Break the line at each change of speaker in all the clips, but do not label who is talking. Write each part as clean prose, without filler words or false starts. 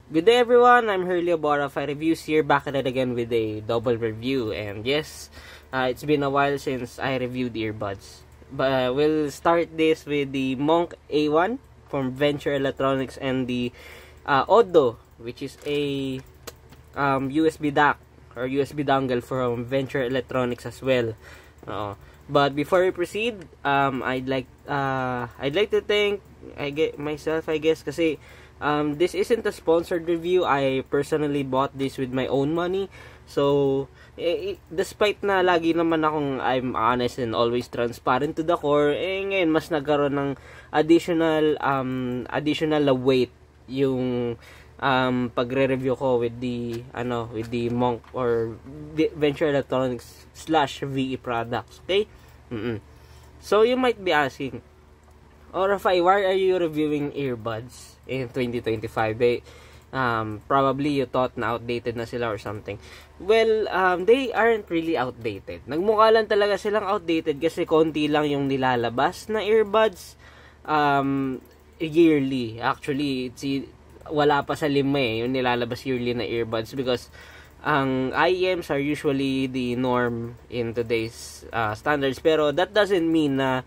Good day everyone, I'm Hurley Obora, Fi Reviews here, back at it again with a double review. And yes, it's been a while since I reviewed earbuds. But we'll start this with the Monk A1 from Venture Electronics and the Oddo, which is a USB DAC or USB dongle from Venture Electronics as well. But before we proceed, I'd like to thank myself, I guess, kasi this isn't a sponsored review. I personally bought this with my own money. So, despite na lagi naman akong I'm honest and always transparent to the core, ngayon mas nagkaroon ng additional weight yung pagre-review ko with the Monk or Venture Electronics / VE products. Okay? So, you might be asking, Orafai, why are you reviewing earbuds in 2025? Probably you thought na outdated na sila or something. Well, they aren't really outdated. Nagmukha lang talaga silang outdated kasi konti lang yung nilalabas na earbuds yearly. Actually, wala pa sa 5 yung nilalabas yearly na earbuds because ang IEMs are usually the norm in today's standards. Pero that doesn't mean na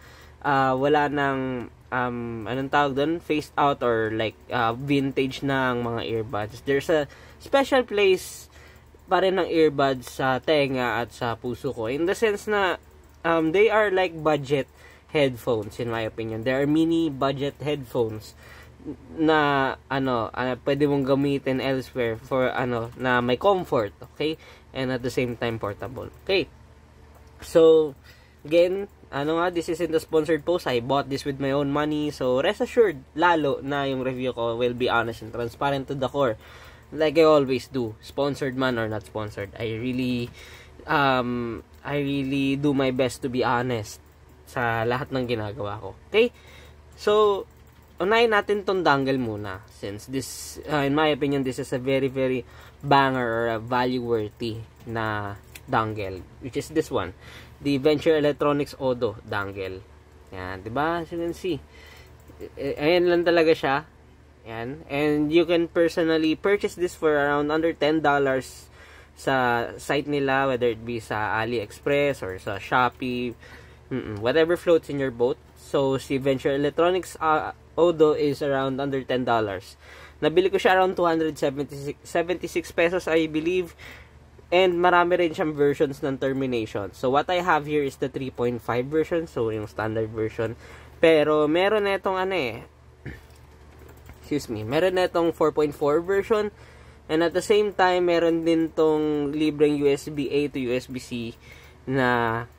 wala nang anong tawag doon, phased out or like vintage na ang mga earbuds. There's a special place pa rin ng earbuds sa tenga at sa puso ko, in the sense na they are like budget headphones in my opinion. They are mini budget headphones na pwede mong gamitin elsewhere for na may comfort, okay, and at the same time portable. Okay, so again, this isn't a sponsored post. I bought this with my own money. So, rest assured, lalo na yung review ko will be honest and transparent to the core. Like I always do. Sponsored man or not sponsored. I really do my best to be honest sa lahat ng ginagawa ko. Okay? So, unahin natin tong dongle muna. Since this, in my opinion, this is a very, very banger or a value-worthy na dongle. Which is this one. The Venture Electronics Oddo dongle. Yan, 'di ba? As you can see. Ayan lang talaga siya. Yan. And you can personally purchase this for around under $10 sa site nila, whether it be sa AliExpress or sa Shopee, whatever floats in your boat. So si Venture Electronics Oddo is around under $10. Nabili ko siya around 276 pesos, I believe. And marami rin siyang versions ng termination. So, what I have here is the 3.5 version. So, yung standard version. Pero, meron na itong meron na itong 4.4 version. And at the same time, meron din tong libreng USB-A to USB-C na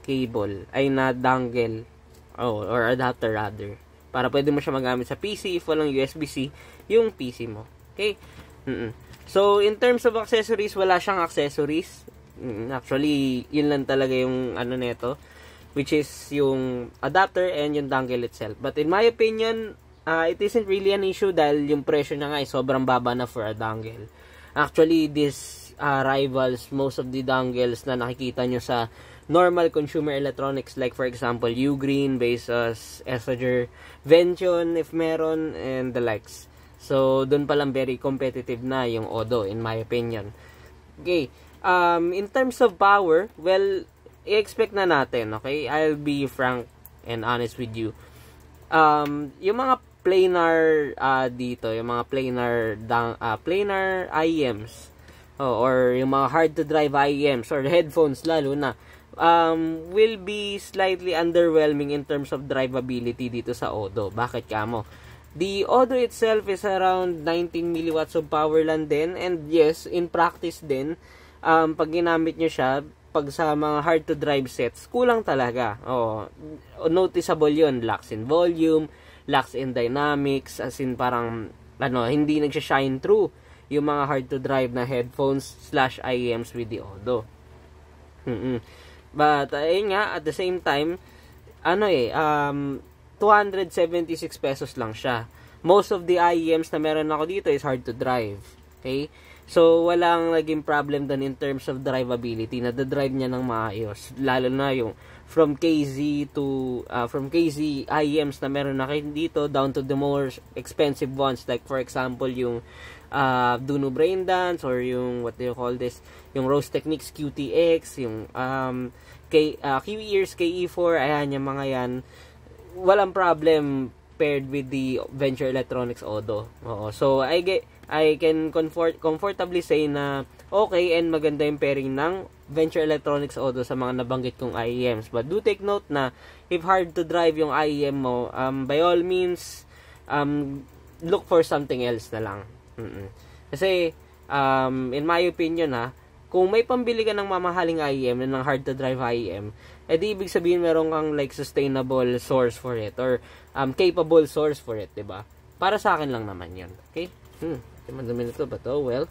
cable. Ay, na dongle. Or adapter rather. Para pwede mo siya magamit sa PC. If walang USB-C, yung PC mo. Okay? So, in terms of accessories, wala siyang accessories. Actually, yun lang talaga yung nito, which is yung adapter and yung dongle itself. But in my opinion, it isn't really an issue dahil yung presyo niya nga ay sobrang baba na for a dongle. Actually, this rivals most of the dongles na nakikita nyo sa normal consumer electronics, like for example, Ugreen, Asus, Essager, Vention, if meron, and the likes. So, dun palang very competitive na yung Oddo, in my opinion. Okay. In terms of power, well, i-expect na natin, okay? I'll be frank and honest with you. Yung mga planar dito, yung mga planar IEMs, or yung mga hard-to-drive IEMs, or headphones lalo na, will be slightly underwhelming in terms of drivability dito sa Oddo. Bakit kamo? The Oddo itself is around 19 milliwatts of power lang din. And yes, in practice din, pag ginamit nyo siya, pag sa mga hard-to-drive sets, kulang talaga. Noticeable yun. Lacks in volume, lacks in dynamics, as in parang, hindi nagsha-shine through yung mga hard-to-drive na headphones / IEMs with the Oddo. But, ayun nga, at the same time, 276 pesos lang siya. Most of the IEMs na meron ako dito is hard to drive. Okay? So, walang naging problem doon in terms of drivability. Nadadrive niya ng maayos. Lalo na yung from KZ IEMs na meron na kayo dito down to the more expensive ones, like for example yung Duno Brain Dance, or yung what do you call this, yung Rose Techniques QTX, yung Q-Ears KE4, ayan, yung mga yan, walang problem paired with the Venture Electronics Odo. Oo. So I can comfortably say na okay and maganda yung pairing ng Venture Electronics Odo sa mga nabanggit kong IEMs. But do take note na if hard to drive yung IEM mo, by all means look for something else na lang. Kasi in my opinion kung may pambili ka ng mamahaling IEM na ng hard to drive IEM, edi ibig sabihin meron kang like sustainable source for it, or capable source for it, 'di ba? Para sa akin lang naman 'yon. Okay? Madami nito ba to? Well,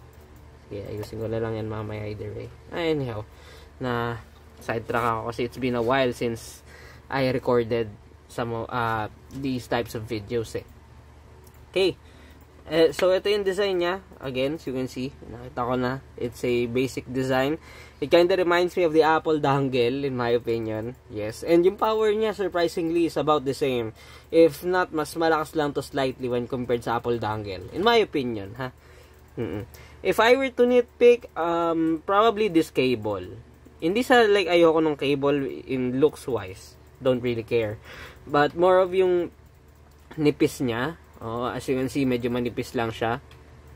yeah, ayusin ko na lang yan mamaya either way. Anyhow, na sidetrack ako kasi it's been a while since I recorded some these types of videos Okay. So ito yung design niya. Again, as you can see, nakita ko na. It's a basic design. It kind of reminds me of the Apple dongle, in my opinion. Yes. And yung power niya, surprisingly, is about the same. If not, mas malakas lang to slightly when compared sa Apple dongle. In my opinion, If I were to nitpick, probably this cable. Hindi sa like ayoko ng cable in looks wise. Don't really care. But more of yung nipis niya. As you can see, medyo manipis lang siya.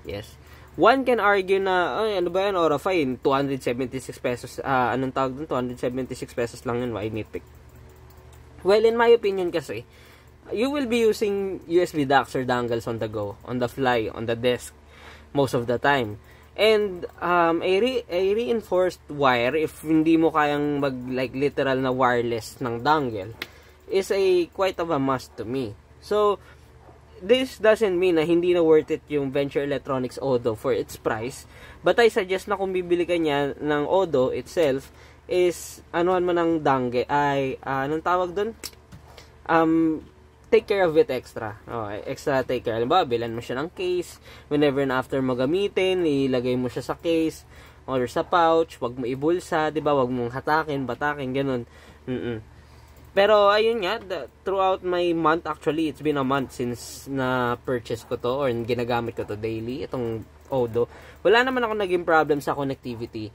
Yes. One can argue na, ano ba yan, Aurify, 276 pesos, anong tawag dun? 276 pesos lang yun, why nitpick? Well, in my opinion kasi, you will be using USB docks or dongles on the go, on the fly, on the desk, most of the time. And, a reinforced wire, if hindi mo kayang like literal na wireless ng dongle, is quite of a must to me. So, this doesn't mean na hindi na worth it yung Venture Electronics Odo for its price. But I suggest na kung bibili ka niya ng Odo itself, is, anuhan mo ng dongle, anong tawag dun? Take care of it extra. Extra take care. Halimbawa, bilan mo siya ng case. Whenever and after mo gamitin, ilagay mo siya sa case or sa pouch. Wag mo ibulsa, diba? Wag mong hatakin, batakin, ganun. Pero ayun nga, throughout my month, actually, it's been a month since na-purchase ko to or ginagamit ko to daily, itong Odo. Wala naman ako naging problem sa connectivity.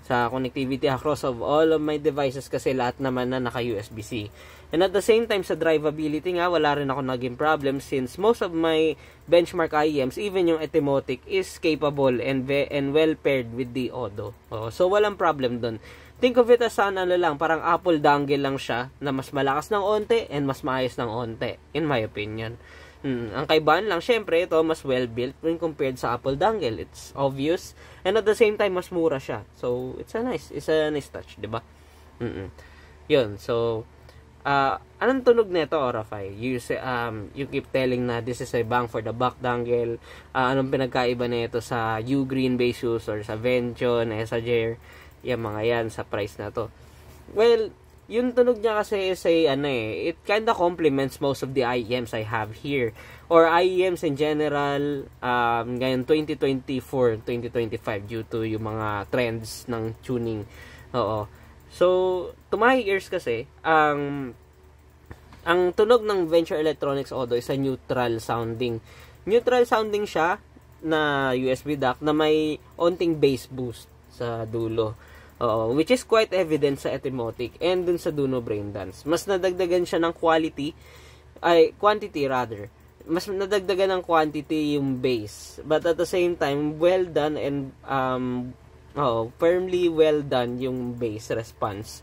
Sa connectivity across of all of my devices kasi lahat naman na naka-USB-C. And at the same time, sa drivability nga, wala rin ako naging problem since most of my benchmark IEMs, even yung Etymotic, is capable and well paired with the Odo. So, walang problem dun. Think of it as lang, parang Apple dongle lang siya na mas malakas ng onte and mas maayos ng onte, in my opinion. Ang kaibahan lang, syempre, ito mas well-built when compared sa Apple dongle. It's obvious. And at the same time, mas mura siya. So, it's a nice touch, di ba? Yun, so, anong tunog nito, Aurify? You keep telling na this is a bang for the buck dongle. Anong pinagkaiba nito sa Ugreen base use or sa Vention, Esager? Yung mga yan sa price na to. Well, yung tunog niya kasi is it kinda complements most of the IEMs I have here. Or IEMs in general, ngayon 2024, 2025 due to yung mga trends ng tuning. So, to my ears kasi, ang tunog ng Venture Electronics Odo is a neutral sounding. Neutral sounding siya na USB dock na may onting bass boost sa dulo. Which is quite evident sa Etymotic and dun sa Duno Brain Dance. Mas nadagdagan siya ng quantity rather. Mas nadagdagan ng quantity yung bass. But at the same time, well done and firmly well done yung bass response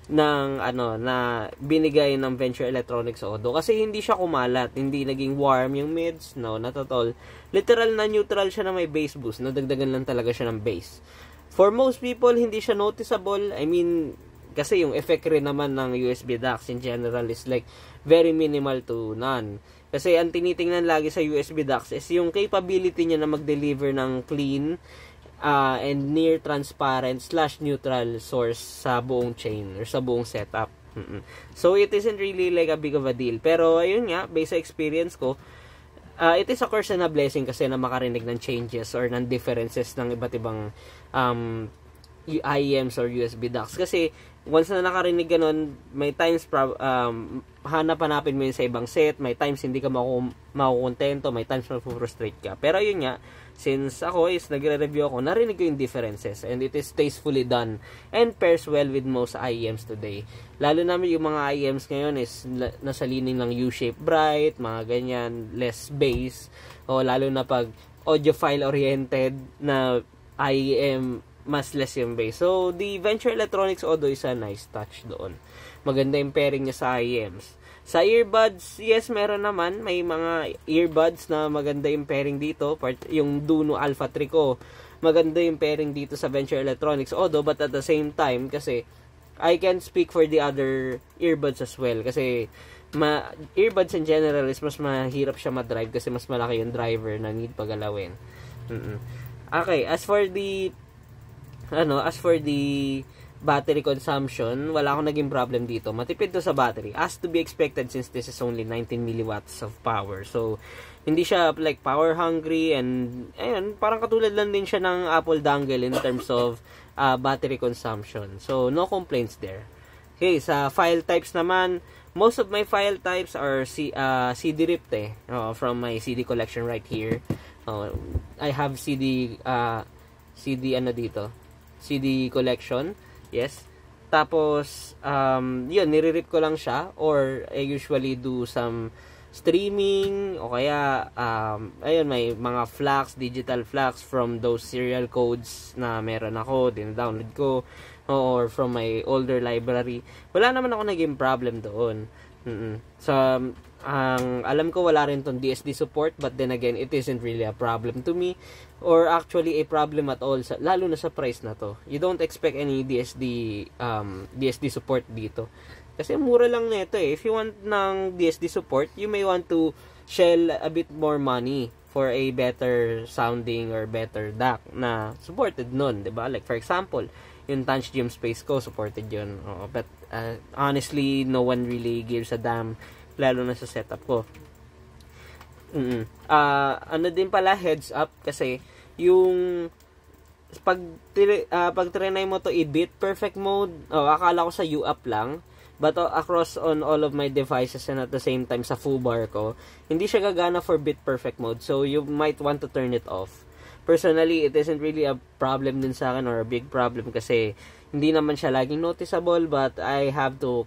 ng na binigay ng Venture Electronics Odo. Kasi hindi siya kumalat, hindi naging warm yung mids, no, not at all. Literal na neutral siya na may bass boost. Nadagdagan lang talaga siya ng bass. For most people, hindi siya noticeable. I mean, kasi yung effect rin naman ng USB docks in general is like very minimal to none. Kasi ang tinitingnan lagi sa USB docks is yung capability niya na mag-deliver ng clean and near transparent / neutral source sa buong chain or sa buong setup. So, it isn't really like a big of a deal. Pero, ayun nga, based sa experience ko, it is a curse and a blessing kasi na makarinig ng changes or ng differences ng iba't ibang IEMs or USB docks. Kasi, once na nakarinig ka nun, may times hanap-hanapin mo yun sa ibang set, may times hindi ka makukontento, may times frustrate ka. Pero yun nga, since ako is nagre-review ako, narinig ko yung differences and it is tastefully done and pairs well with most IEMs today. Lalo naman yung mga IEMs ngayon is nasa lining ng U-shape bright, mga ganyan, less bass, o lalo na pag audiophile oriented na IEM, mas less yung bass. So, the Venture Electronics Audio is a nice touch doon. Maganda yung pairing niya sa IEMs. Sa earbuds, yes, meron naman. May mga earbuds na maganda yung pairing dito. Yung Duno Alpha 3 ko, maganda yung pairing dito sa Venture Electronics Audio. But at the same time, kasi I can speak for the other earbuds as well. Kasi earbuds in general is mas mahirap siya ma-drive kasi mas malaki yung driver na need pagalawin. Okay, as for the battery consumption, wala akong naging problem dito. Matipid to sa battery, as to be expected since this is only 19 milliwatts of power. So, hindi siya like power hungry and ayun, parang katulad lang din siya ng Apple dongle in terms of battery consumption. So, no complaints there. Okay, sa file types naman, most of my file types are CD ripped from my CD collection right here. I have CD collection. Yes. Tapos, yun, nire-rip ko lang siya or I usually do some streaming o kaya, ayun, may mga FLACs, digital FLACs from those serial codes na meron ako, din-download ko or from my older library. Wala naman ako naging problem doon. So, ang alam ko wala rin tong DSD support, but then again, it isn't really a problem to me or actually a problem at all, lalo na sa price na to. You don't expect any DSD support dito. Kasi mura lang nito eh. If you want ng DSD support, you may want to shell a bit more money for a better sounding or better DAC na supported nun, 'di ba? Like for example, yung Tanch Gym Space ko, supported yun. But honestly, no one really gives a damn, lalo na sa setup ko. Ano din pala, heads up, kasi yung pag trinay mo to i-bit perfect mode, akala ko sa UAP lang, but across on all of my devices and at the same time sa foobar ko, hindi siya gagana for bit perfect mode, so you might want to turn it off. Personally, it isn't really a problem din sa akin or a big problem kasi hindi naman siya laging noticeable, but I have to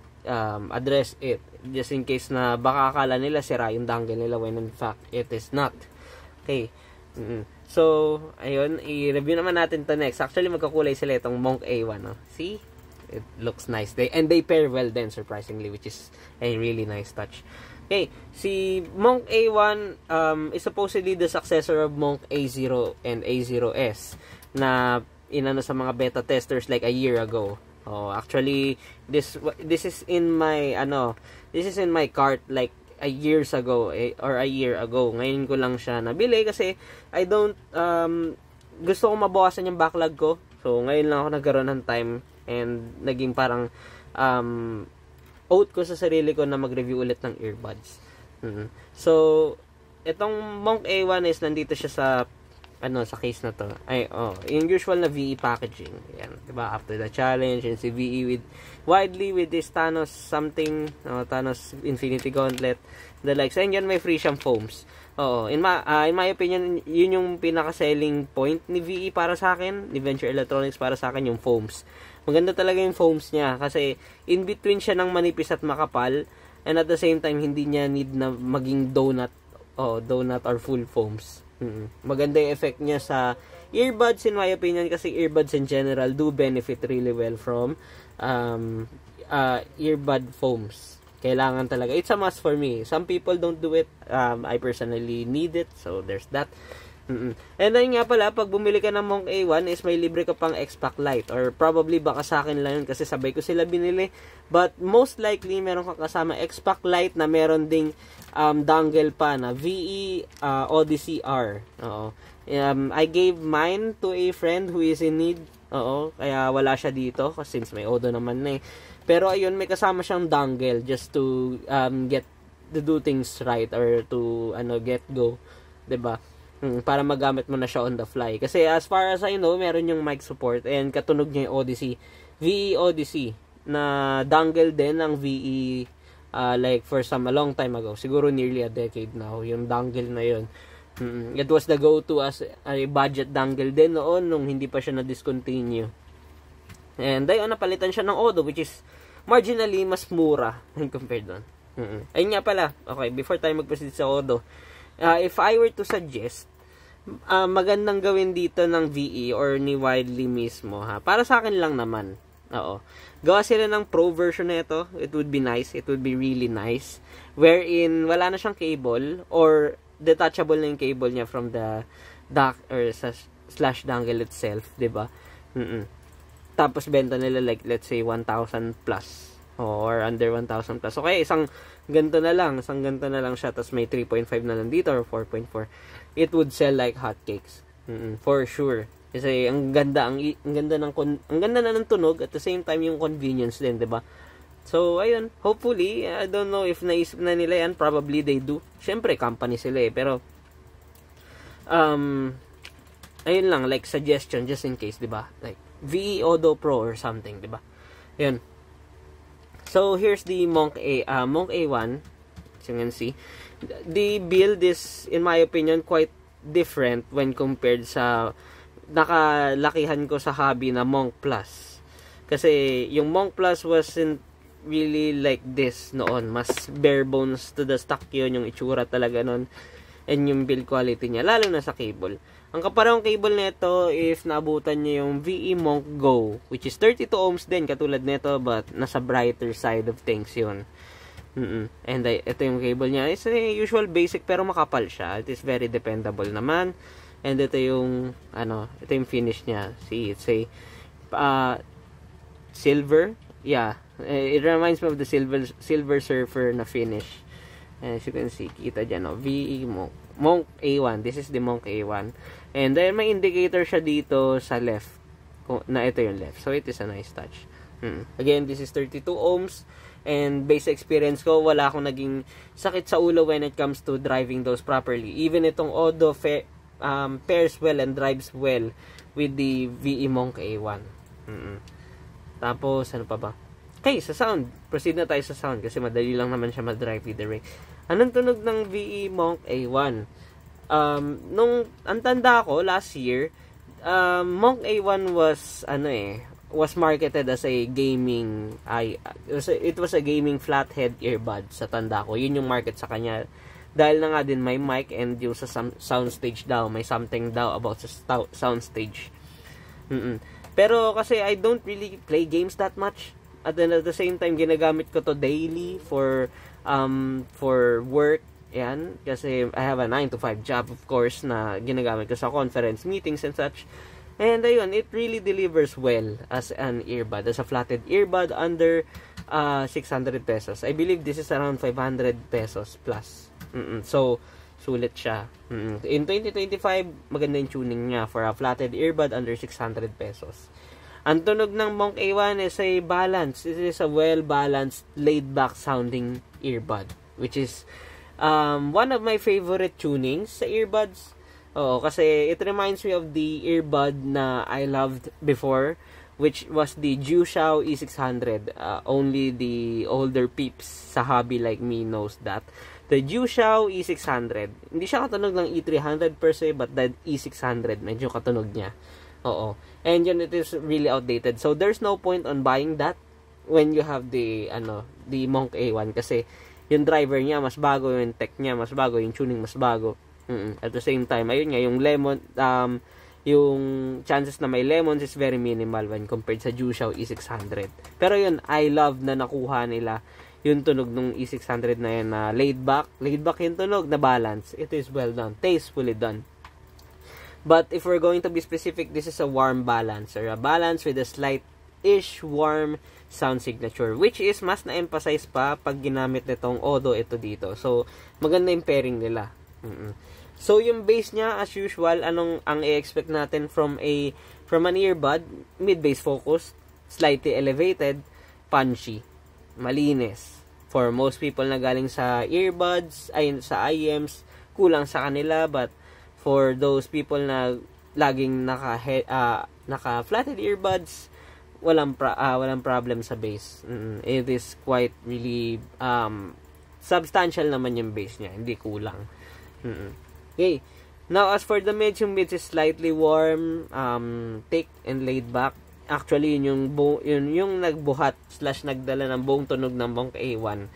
address it just in case na baka akala nila sira yung dongle nila when in fact it is not. Okay. So, ayun, i-review naman natin to next. Actually, magkakulay sila itong Monk A1. No? See? It looks nice. And they pair well then, surprisingly, which is a really nice touch. Okay, si Monk A1 is supposedly the successor of Monk A0 and A0S na inano sa mga beta testers like a year ago. Actually, this is in my cart like a year ago. Ngayon ko lang siya nabili kasi I don't gusto ko mabawasan yung backlog ko. So ngayon lang ako nagkaroon ng time and naging parang oath ko sa sarili ko na mag-review ulit ng earbuds. So itong Monk A1 is nandito siya sa sa case na to. Yung usual na VE packaging. Yan, 'di ba? After the challenge and si VE widely with this Thanos something, Thanos Infinity Gauntlet, the likes. And yan, may free siyang foams. In my opinion, yun yung pinaka-selling point ni VE para sa akin, ni Venture Electronics para sa akin, yung foams. Maganda talaga yung foams niya kasi in between siya ng manipis at makapal, and at the same time hindi niya need na maging donut or full foams. Maganda yung effect niya sa earbuds in my opinion, kasi earbuds in general do benefit really well from earbud foams. Kailangan talaga. It's a must for me. Some people don't do it. I personally need it. So, there's that. And then nga pala, pag bumili ka ng Monk A1 is may libre ka pang X-Pack Lite. Or probably baka sa akin lang yun kasi sabay ko sila binili. But most likely, meron kang kasama X-Pack Lite na meron ding dongle pa na VE Odyssey R. I gave mine to a friend who is in need. Kaya wala siya dito kasi since may Odo naman na eh. Pero ayun, may kasama siyang dongle just to get to do things right or to get go, 'di ba? Para magamit mo na siya on the fly. Kasi as far as I know, meron yung mic support and katunog niya yung Odyssey. VE Odyssey na dangle din ng VE like for a long time ago. Siguro nearly a decade now. Yung dangle na yun. It was the go-to as a budget dangle din noon nung hindi pa siya na-discontinue. And ayun, napalitan siya ng Odo which is marginally mas mura compared doon. Ayun nga pala. Okay, before tayo mag-proceed sa Odo. If I were to suggest, magandang gawin dito ng VE or ni Widely mismo, ha. Para sa akin lang naman. Oo. Gawa sila ng pro version na ito. It would be nice. It would be really nice. Wherein wala na siyang cable or detachable na yung cable niya from the dock or slash dangle itself, 'di ba? Tapos benta nila like let's say 1,000 plus or under 1,000 plus. Okay, isang ganito na lang siya, tapos may 3.5 na lang dito or 4.4. It would sell like hotcakes. For sure. Kasi ang ganda na ng tunog at the same time yung convenience din, 'di ba? So ayun, hopefully, I don't know if naisip na nila yan, probably they do. Syempre company sila pero ayun lang, like suggestion just in case, 'di ba? Like VE Odo Pro or something, 'di ba? Ayun. So, here's the Monk A1. As you can see. The build is, in my opinion, quite different when compared sa nakalakihan ko sa hobby na Monk Plus. Kasi, yung Monk Plus wasn't really like this noon. Mas bare bones to the stock yun, yung itsura talaga noon. And yung build quality niya, lalo na sa cable. Ang kaparehong cable nito if naabutan niyo yung VE Monk Go, which is 32 ohms din katulad nito but nasa brighter side of things yun. And ito yung cable niya. It's a usual basic pero makapal siya. It is very dependable naman. And ito yung ito yung finish niya. See, it's a silver. Yeah, it reminds me of the Silver Surfer na finish. As you can see, kita dyan, VE Monk A1. This is the Monk A1. And then, may indicator siya dito sa left. Na ito yung left. So, it is a nice touch. Again, this is 32 ohms. And, base experience ko, wala akong naging sakit sa ulo when it comes to driving those properly. Even itong Odo pairs well and drives well with the VE Monk A1. Tapos, ano pa ba? Okay, sa sound. Proceed na tayo sa sound kasi madali lang naman siya mag-drive either way. Anong tunog ng VE Monk A1? Nung ang tanda ko last year, Monk A1 was marketed as a gaming it was a gaming flathead earbud sa tanda ko. Yun yung market sa kanya. Dahil na nga din may mic and yung sa soundstage daw, may something daw about sa soundstage. Pero kasi I don't really play games that much. At the same time, ginagamit ko to daily for work. Yan. Kasi I have a 9 to 5 job, of course, na ginagamit ko sa conference meetings and such. And ayun, it really delivers well as an earbud, as a flatted earbud under 600 pesos. I believe this is around 500 pesos plus. So, sulit siya. In 2025, maganda yung tuning niya for a flatted earbud under 600 pesos. Ang tunog ng Monk A1 is a balance. It is a well-balanced, laid-back sounding earbud, which is one of my favorite tunings sa earbuds. Oo, kasi it reminds me of the earbud na I loved before, which was the Jiuxiao E600. Only the older peeps sa hobby like me knows that. The Jiuxiao E600. Hindi siya katunog ng E300 per se, but the E600, medyo katunog niya. Oo. And yun, it is really outdated. So, there's no point on buying that when you have the Monk A1 kasi yung driver niya mas bago, yung tech niya mas bago, yung tuning mas bago. At the same time, ayun nga, yung lemon, yung chances na may lemons is very minimal when compared sa Jiuxiao E600. Pero yun, I love na nakuha nila yung tunog ng E600 na yun na laid back yung tunog na balance. It is well done, tastefully done. But if we're going to be specific, this is a warm balance, or a balance with a slight-ish warm sound signature, which is mas na-emphasize pa pag ginamit nitong Odo ito dito. So, maganda yung pairing nila. So, yung bass niya, as usual, ang i-expect natin from an earbud, mid-bass focused, slightly elevated, punchy, malinis. For most people na galing sa earbuds, ay sa IEMs, kulang sa kanila, but for those people na laging naka flatted earbuds, walang problem sa bass. It is quite really substantial naman yung bass niya, hindi kulang. Okay. Now, as for the mids, yung mids is slightly warm, thick, and laid back. Actually, yun yung nagbuhat / nagdala ng buong tunog ng Monk A1.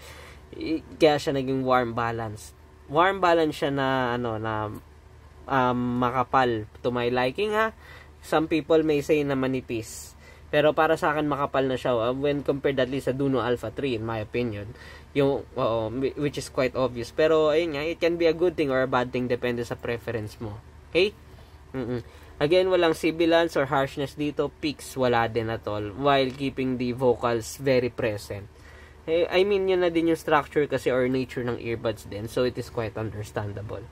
Kaya siya naging warm balance. Warm balance siya na, makapal. To my liking, ha? Some people may say na manipis. Pero para sa akin, makapal na siya. When compared at least sa Duno Alpha 3, in my opinion. Which is quite obvious. Pero, ayun nga, it can be a good thing or a bad thing. Depende sa preference mo. Okay? Again, walang sibilance or harshness dito. Peaks, wala din at all. While keeping the vocals very present. I mean, yun na din yung structure kasi or nature ng earbuds din. So, it is quite understandable.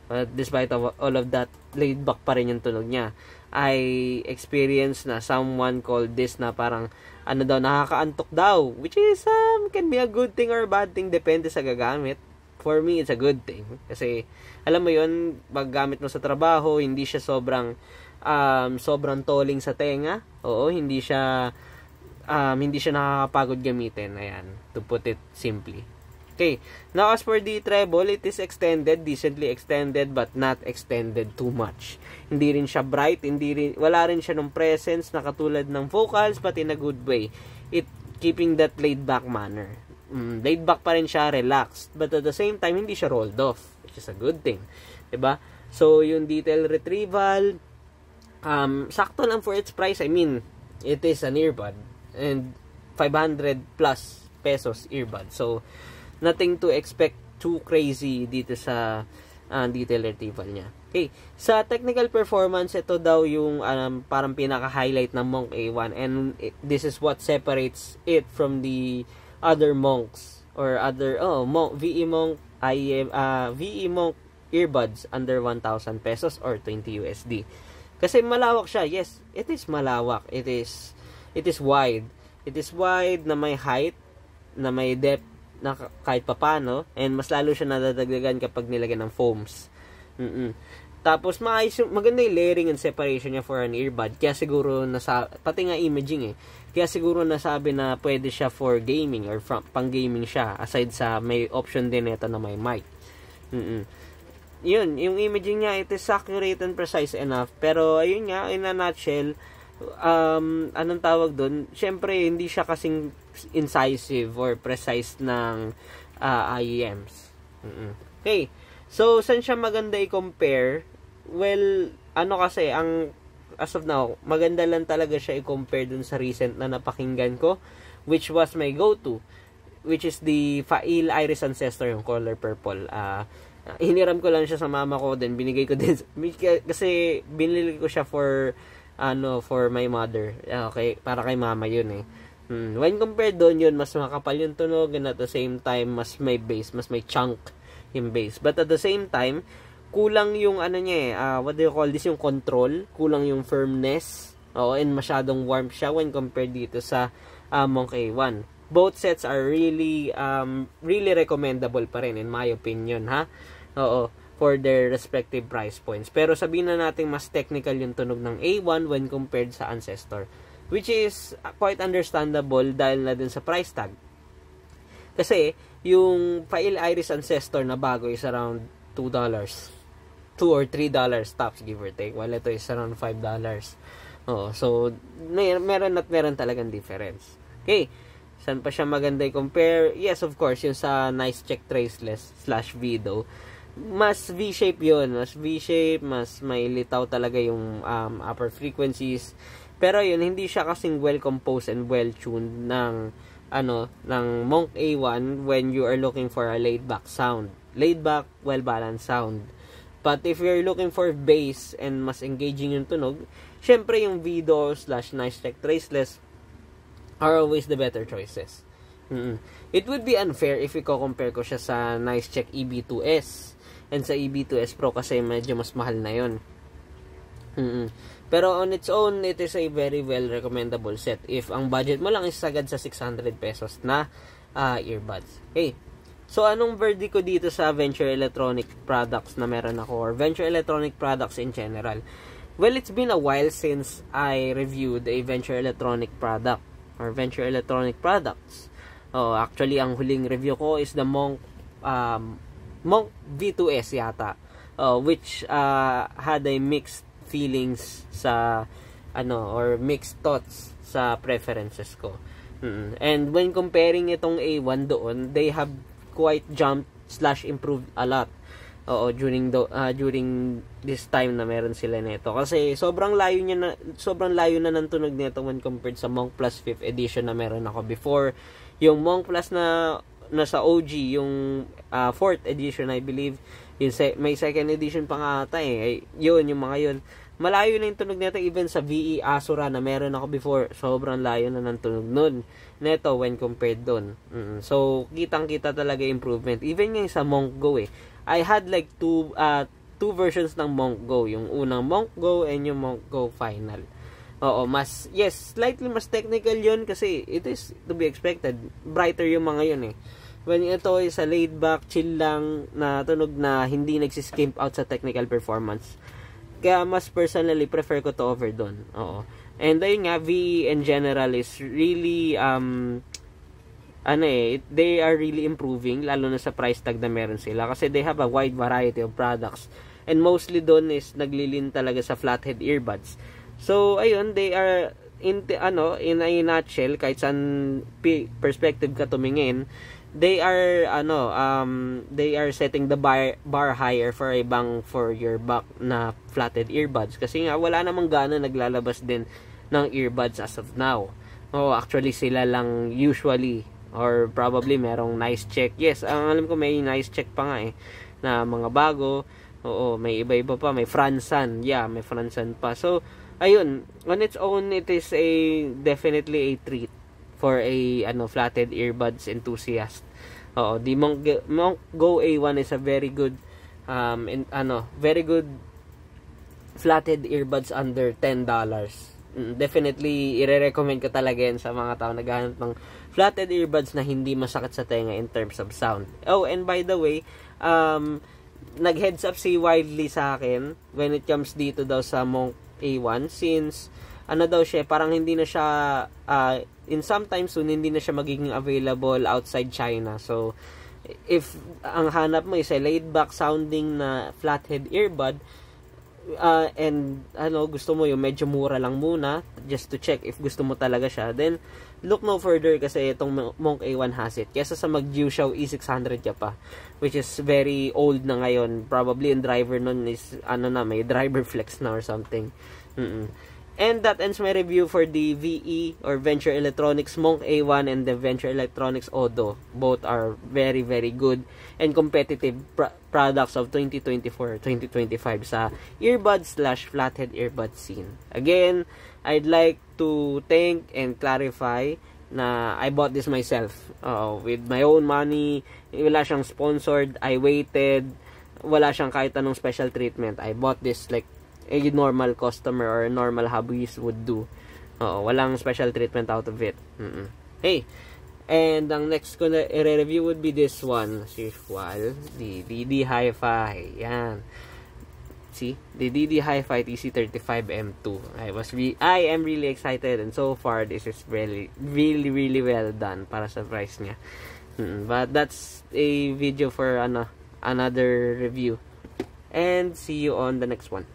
But despite of all of that, laid back pa rin yung tunog niya. I experienced na someone called this na parang nakakaantok daw. Which is, can be a good thing or a bad thing. Depende sa gagamit. For me, it's a good thing. Kasi, alam mo yun, pag gamit mo sa trabaho, hindi siya sobrang tolling sa tenga. Oo, hindi siya nakakapagod gamitin. Ayan, to put it simply. Okay, now as for the treble, it is extended, decently extended, but not extended too much. Hindi rin siya bright, wala rin siya ng presence na katulad ng vocals, but in a good way. It keeping that laid back manner. Laid back pa rin siya, relaxed, but at the same time, hindi siya rolled off, which is a good thing. Diba? So, yung detail retrieval, sakto lang for its price. I mean, it is an earbud, and 500 plus pesos earbud. So, nothing to expect too crazy dito sa detail retrieval niya. Okay, sa technical performance, ito daw yung parang pinaka-highlight ng Monk A1, and this is what separates it from the other Monks or other VE Monk earbuds under 1,000 pesos or 20 USD. Kasi malawak siya. Yes, it is malawak. It is wide. It is wide na may height, na may depth na kahit papano, and mas lalo siya nadadagdagan kapag nilagyan ng foams. Tapos maganda yung layering and separation niya for an earbud. Kaya siguro pati nga imaging Kaya siguro nasabi na pwede siya for gaming or pang gaming siya, aside sa may option din ito na may mic. Yun, yung imaging niya, it is accurate and precise enough. Pero ayun nga, in a nutshell, anong tawag doon? Syempre, hindi siya kasing incisive or precise ng IEMs. Okay. So, saan siya maganda i-compare? Well, kasi, as of now, maganda lang talaga siya i-compare dun sa recent na napakinggan ko, which was my go-to, which is the Fail Iris Ancestor, yung color purple. Hiniram ko lang siya sa mama ko, then binigay ko din, kasi binili ko siya for my mother. Okay, para kay mama yun When compared doon yun, mas makapal yung tunog, and at the same time, mas may bass, mas may chunk yung bass. But at the same time, kulang yung what do you call this, yung control, kulang yung firmness, and masyadong warm siya when compared dito sa Monk A1. Both sets are really recommendable pa rin, in my opinion, ha? For their respective price points. Pero sabihin na natin mas technical yung tunog ng A1 when compared sa Ancestor, which is quite understandable dahil na din sa price tag. Kasi, yung Fail Iris Ancestor na bago is around $2. $2 or $3 tops, give or take. While ito is around $5. So, meron talagang difference. Okay. Saan pa siya maganda i-compare? Yes, of course, yung sa Nice Check Traceless / Vido. Mas V-shape yun. Mas V-shape, mas may litaw talaga yung upper frequencies. Pero yun, hindi siya kasing well-composed and well-tuned ng Monk A1 when you are looking for a laid-back sound. Laid-back, well-balanced sound. But if you're looking for bass and mas engaging yung tunog, syempre yung Vido / Nice Check Traceless are always the better choices. It would be unfair if i-compare ko siya sa Nice Check EB2S and sa EB2S Pro kasi medyo mas mahal na yun. Pero on its own, it is a very well recommendable set if ang budget mo lang is sagad sa 600 pesos na earbuds. Okay. So, anong verdict ko dito sa Venture Electronic products na meron ako, or Venture Electronic products in general? Well, it's been a while since I reviewed a Venture Electronic product or Venture Electronic products. Actually, ang huling review ko is the Monk V2S yata, which had a mixed feelings sa or mixed thoughts sa preferences ko. And when comparing itong A1 doon, they have quite jumped / improved a lot. During this time na meron sila nito, kasi sobrang layo na ng tunog nito when compared sa Monk Plus 5th edition na meron ako before. Yung Monk Plus na nasa OG, yung 4th edition I believe, yung may 2nd edition pa nga ata yun, yung mga yun, malayo na yung tunog nito. Even sa VE Asura na meron ako before, sobrang layo na ng tunog nun neto when compared doon. So kitang-kita talaga improvement. Even yung sa Monk Go I had like two versions ng Monk Go, yung unang Monk Go and yung Monk Go Final. Slightly mas technical yun kasi it is to be expected. Brighter yung mga yun When ito is a laid back, chill lang na tunog na hindi nagsiskimp out sa technical performance. Kaya mas personally prefer ko to over doon. And ayun nga, VE in general is really they are really improving, lalo na sa price tag na meron sila, kasi they have a wide variety of products, and mostly doon is naglilin talaga sa flathead earbuds. So ayun, they are in a nutshell, kahit saan perspective ka tumingin, they are setting the bar higher for a bang for your buck na flathead earbuds, kasi nga wala namang gana naglalabas din ng earbuds as of now. Actually sila lang usually, or probably merong nice check. Yes, ang alam ko may nice check pa nga na mga bago. May iba-iba pa, may Fransan. Yeah, may Fransan pa. So ayun, on its own, it is definitely a treat for a flathead earbuds enthusiast. The Monk Go A1 is a very good very good flathead earbuds under $10. Definitely ire-recommend ko talaga yan sa mga tao naghahanap ng flathead earbuds na hindi masakit sa tenga in terms of sound. And by the way, nag-heads up si Wildly sa akin when it comes dito daw sa Monk A1, since daw siya, parang hindi na siya in sometime soon hindi na siya magiging available outside China. So if ang hanap mo is a laid back sounding na flathead earbud, and gusto mo yung medyo mura lang muna just to check if gusto mo talaga siya, then look no further, kasi itong Monk A1 has it, kesa sa mag-Jiuxiao E600 ka pa, which is very old na ngayon. Probably yung driver nun is may driver flex na or something. And that ends my review for the VE or Venture Electronics Monk A1 and the Venture Electronics Odo. Both are very, very good and competitive products of 2024-2025 sa earbuds / flathead earbud scene. Again, I'd like to thank and clarify na I bought this myself with my own money. Wala siyang sponsored. I waited. Wala siyang kahit anong special treatment. I bought this like a normal customer or a normal hobbyist would do. Walang special treatment out of it. Hey, and ang next ko na i-review would be this one, as usual, the DD Hi-Fi. Yan. See, the DD Hi-Fi TC35M2. I am really excited, and so far this is really, really, really well done para sa price niya. But that's a video for another review. And see you on the next one.